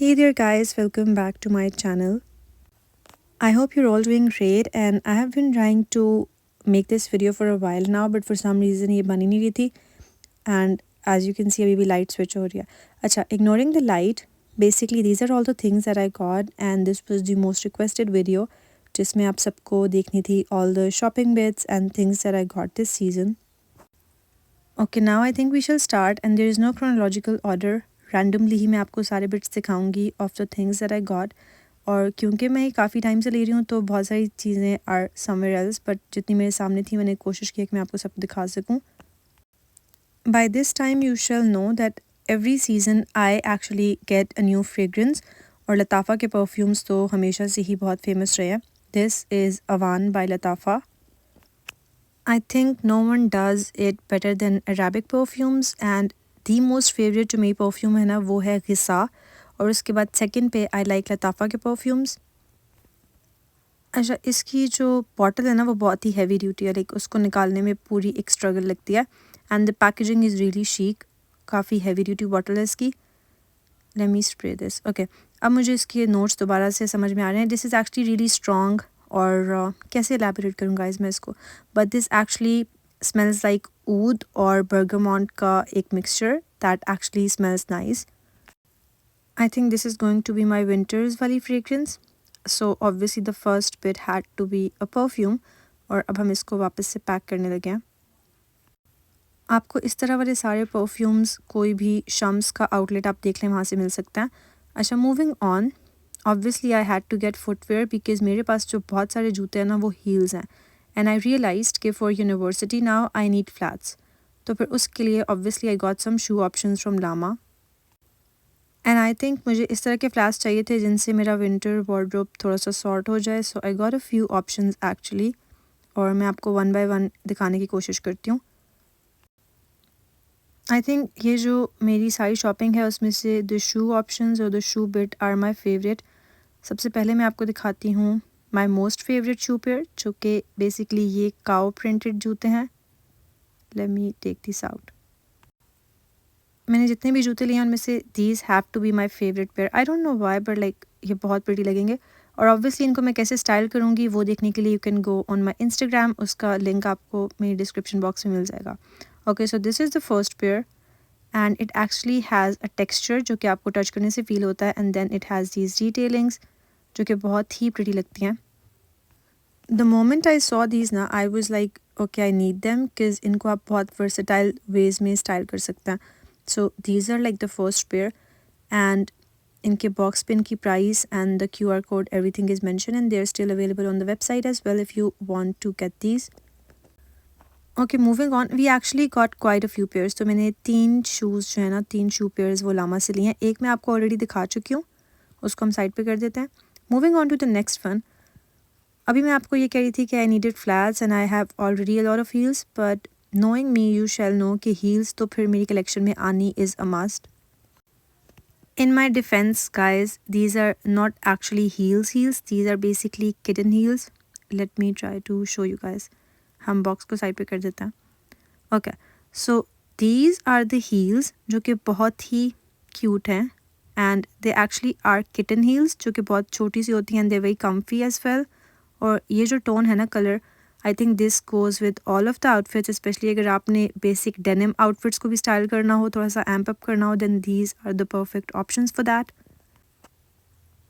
Hey there guys, welcome back to my channel. I hope you're all doing great and I have been trying to make this video for a while now but for some reason ये बन ही नहीं रही थी and as you can see अभी भी light switch हो रही है. अच्छा, ignoring the light, basically these are all the things that I got and this was the most requested video जिसमें आप सबको देखनी थी all the shopping bits and things that I got this season. Okay, now I think we shall start and there is no chronological order. Randomly ही मैं आपको सारे bits दिखाऊंगी of the things that I got. और क्योंकि मैं काफ़ी time से ले रही हूँ तो बहुत सारी चीज़ें आर समवेयर एल्स बट जितनी मेरे सामने थी मैंने कोशिश की कि मैं आपको सब दिखा सकूँ. By this time you shall know that every season I actually get a new fragrance और लताफ़ा के परफ्यूम्स तो हमेशा से ही बहुत फेमस रहे हैं. This is Awaan by Lattafa. I think no one does it better than Arabic perfumes and the most favourite जो मेरी परफ्यूम है ना वो है गिसा और उसके बाद सेकंड पे आई लाइक लताफ़ा के परफ्यूम्स. अच्छा, इसकी जो बॉटल है ना वो बहुत ही हैवी ड्यूटी है, लाइक उसको निकालने में पूरी एक स्ट्रगल लगती है and the packaging is really chic. काफ़ी हैवी ड्यूटी बॉटल है इसकी. Let me spray this. Okay, अब मुझे इसके नोट्स दोबारा से समझ में आ रहे हैं. This is actually really strong और कैसे एलैबोरेट करूँगा गाइस मैं इसको, but this actually smells like oud और बर्गमॉन्ट का एक mixture that actually smells nice. I think this is going to be my winters वाली fragrance. So obviously the first bit had to be a perfume और अब हम इसको वापस से पैक करने लगे हैं. आपको इस तरह वाले सारे परफ्यूम्स कोई भी शम्स का आउटलेट आप देख लें वहाँ से मिल सकता है. अच्छा, moving on, obviously I had to get footwear because मेरे पास जो बहुत सारे जूते हैं ना वो हील्स हैं एंड आई रियलाइज्ड कि for university now I need flats. तो फिर उसके लिए obviously I got some shoe options from लामा एंड आई थिंक मुझे इस तरह के फ्लैट्स चाहिए थे जिनसे मेरा विंटर वार्डरोब थोड़ा सा सॉर्ट हो जाए. So I got a few options actually और मैं आपको वन बाय वन दिखाने की कोशिश करती हूँ. आई थिंक ये जो मेरी सारी शॉपिंग है उसमें से द शू ऑप्शंस और the shoe bit are my favourite. सबसे पहले मैं आपको दिखाती हूँ my most favourite shoe pair जो कि बेसिकली ये काओ प्रिंटेड जूते हैं. Let me take this out. मैंने जितने भी जूते लिए हैं उनमें से these have to be my favourite pair. I don't know why but like ये बहुत प्रिटी लगेंगे और ऑब्वियसली इनको मैं कैसे स्टाइल करूँगी वो देखने के लिए you can go on my Instagram. उसका लिंक आपको मेरी डिस्क्रिप्शन बॉक्स में मिल जाएगा. Okay, so this is the first pair and it actually has a texture जो कि आपको टच करने से फील होता है and then it has these detailings जो कि बहुत ही प्रिटी लगती हैं. The moment I saw these ना I was like okay I need them because इनको आप बहुत वर्सेटाइल वेज में स्टाइल कर सकते हैं. So these are like the first pair and इनके बॉक्स पे इनकी price and the QR code everything is mentioned and they're still available on the website as well if you want to get these. Okay, moving on, we actually got quite a few pairs. तो मैंने 3 shoes जो है ना 3 शू pairs वो लामा से लिए हैं. एक मैं आपको ऑलरेडी दिखा चुकी हूँ, उसको हम साइड पे कर देते हैं. Moving on to the next one. अभी मैं आपको ये कह रही थी कि I needed flats and I have already a lot of heels but knowing me you shall know कि heels तो फिर मेरी collection में आनी is a must. In my defense guys, these are not actually heels, these are basically kitten heels. Let me try to show you guys. हम box को side पे कर देते हैं. Okay, so these are the heels जो कि बहुत ही cute हैं and they actually are kitten heels जो कि बहुत छोटी सी होती हैं and they're very comfy as well. और ये जो tone है ना color, I think this goes with all of the outfits, specially अगर आपने बेसिक डेनिम आउटफिट्स को भी स्टाइल करना हो, थोड़ा सा एम्प अप करना हो, then these are the perfect options for that.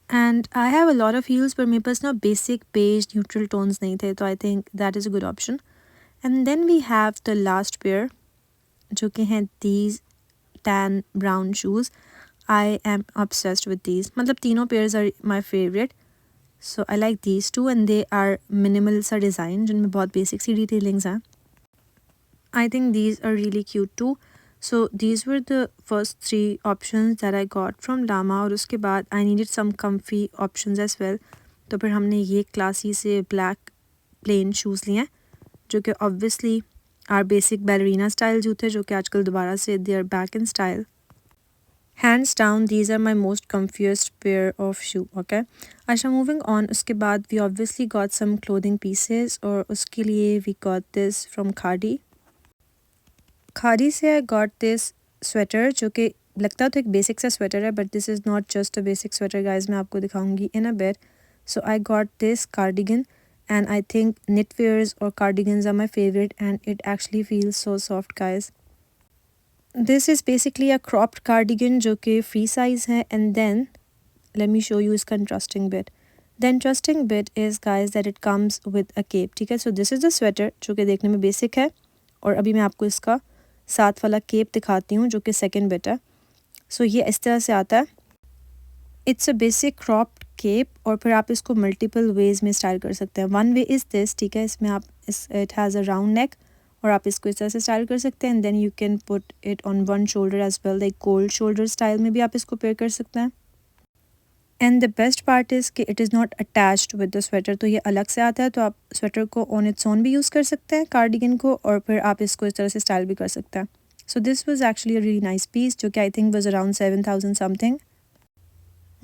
And I have a lot of heels पर मेरे पास ना बेसिक बेज न्यूट्रल टोन्स नहीं थे तो I think that is a good option. And then we have the last pair जो कि हैं these tan brown shoes. I am obsessed with these, मतलब तीनों pairs are my favourite. So I like these two and they are minimal सा design जिनमें बहुत basic सी detailings हैं. I think these are really cute too. So these were the first 3 options that I got from Lama और उसके बाद I needed some comfy options as well. तो फिर हमने ये classy से black plain shoes लिए हैं जो कि obviously are basic ballerina style जूते जो कि आजकल दोबारा से they are back in style. Hands down these are my most comfiest pair of shoe. Okay, अच्छा, moving on, उसके बाद we obviously got some clothing pieces और उसके लिए we got this from Khadi से I got this sweater जो कि लगता तो एक बेसिक सा स्वेटर है, but this is not just a basic sweater guys, मैं आपको दिखाऊंगी in a bit. So I got this cardigan and I think knitwears or cardigans are my favorite and it actually feels so soft guys. This is basically a cropped cardigan जो कि free size है, and then let me show you इसका interesting bit. The interesting bit is guys that it comes with a cape. ठीक है, so this is the sweater जो कि देखने में basic है, और अभी मैं आपको इसका साथ वाला cape दिखाती हूँ जो कि second bit है. So ये इस तरह से आता है. It's a basic cropped cape, और फिर आप इसको मल्टीपल वेज में स्टाइल कर सकते हैं. वन वे इज़ दिस, ठीक है, इसमें आप it has a round neck, और आप इसको इस तरह से स्टाइल कर सकते हैं. And then you can put it on one shoulder as well, like cold shoulder style में भी आप इसको पेयर कर सकते हैं. And the best part is कि it is not attached with the sweater, तो ये अलग से आता है, तो आप स्वेटर को ऑन इट्स ओन भी यूज़ कर सकते हैं, कार्डिगन को, और फिर आप इसको इस तरह से स्टाइल भी कर सकते हैं. So this was actually a really nice piece जो कि I think was around 7,000 something.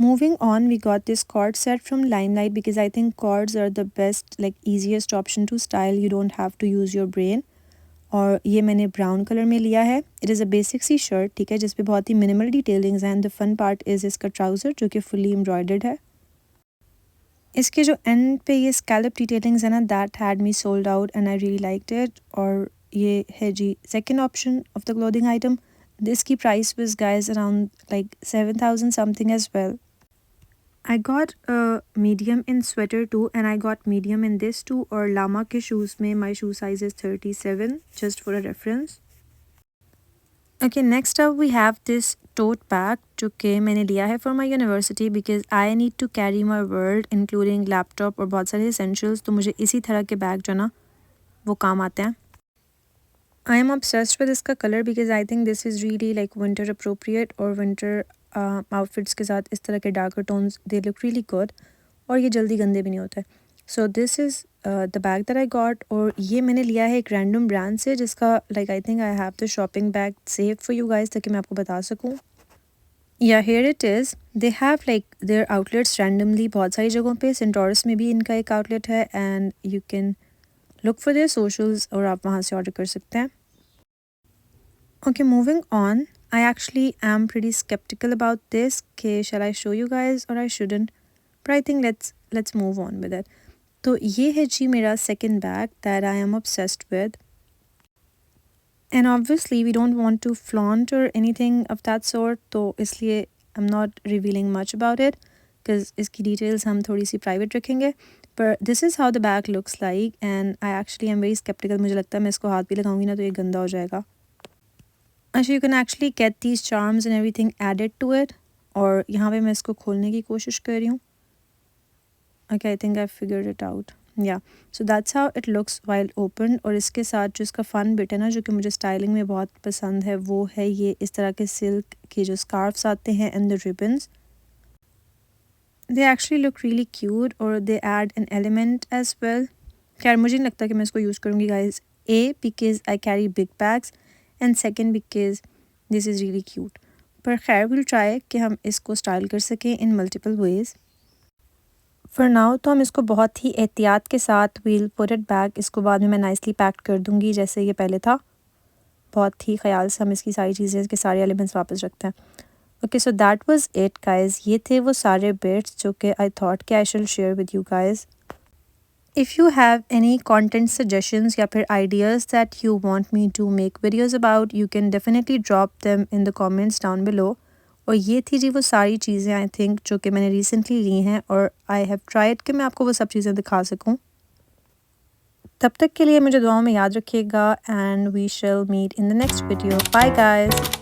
Moving on, we got this cord set from Limelight because I think cords are the best, like easiest option to style. You don't have to use your brain. और ये मैंने brown colour में लिया है. It is a basic C shirt, ठीक है, जिसपे बहुत ही मिनिमल डिटेलिंग्स हैं. And the fun part is इसका ट्राउज़र जो कि फुली एम्ब्रॉयडर्ड है. इसके जो एंड पे ये स्कैलप डिटेलिंग्स है ना, that had me sold out and I really liked it. और ये है जी second option of the clothing item. इसकी price was guys around like 7,000 something as well. I got a medium in sweater too, and I got medium in this too. और Lama के shoes में my shoe size is 37, just for a reference. Okay, next up we have this tote bag जो कि मैंने लिया है for my university because I need to carry my world including laptop और बहुत सारे essentials. तो मुझे इसी तरह के बैग जो ना वो काम आते हैं. I am obsessed with इसका color because I think this is really like winter appropriate, और winter आउटफिट्स के साथ इस तरह के darker tones they look really good, और ये जल्दी गंदे भी नहीं होते. So this is the bag that I got, और ये मैंने लिया है एक रैंडम ब्रांड से जिसका like I think I have the shopping bag save for you guys ताकि मैं आपको बता सकूँ. या here it is, they have like their outlets randomly बहुत सारी जगहों पे. सेंटोरस में भी इनका एक आउटलेट है and you can look for their socials और आप वहाँ से ऑर्डर कर सकते हैं. Okay, moving on. I actually am pretty skeptical about this. Okay, shall I show you guys or I shouldn't? But I think let's move on with it. तो ये है जी मेरा second bag that I am obsessed with. And obviously we don't want to flaunt or anything of that sort. तो इसलिए I'm not revealing much about it because इसकी details हम थोड़ी सी private रखेंगे. But this is how the bag looks like and I actually am very skeptical. मुझे लगता है मैं इसको हाथ भी लगाऊंगी ना तो ये गंदा हो जाएगा. अच्छा, you can actually get these charms and everything added to it. और यहाँ पे मैं इसको खोलने की कोशिश कर रही हूँ. Okay, I think I figured it out. Yeah, so that's how it looks while opened. और इसके साथ जो इसका फन बिट है ना जो कि मुझे स्टाइलिंग में बहुत पसंद है वो है ये इस तरह के सिल्क के जो स्कार्फ्स आते हैं and the ribbons. They actually look really cute और they add an element as well. खैर मुझे नहीं लगता कि मैं इसको यूज़ करूँगी guys. A, because I carry big bags. And second because this is really cute. पर खैर विल ट्राई कि हम इसको स्टाइल कर सकें in multiple ways. For now तो हम इसको बहुत ही एहतियात के साथ वील पुट इट बैक. इसको बाद में मैं नाइसली पैक कर दूँगी जैसे ये पहले था. बहुत ही ख्याल से हम इसकी सारी चीज़ें इसके सारे एलिमेंट्स वापस रखते हैं. Okay, so that was it guys. ये थे वो सारे बिट्स जो कि आई थॉट कि I should share with you guys. If you have any content suggestions या फिर ideas that you want me to make videos about, you can definitely drop them in the comments down below. और ये थी जी वो सारी चीज़ें I think जो कि मैंने रिसेंटली ली हैं और आई हैव ट्राइड कि मैं आपको वो सब चीज़ें दिखा सकूं. तब तक के लिए मुझे दुआओं में याद रखिएगा and we shall meet in the next video. Bye guys.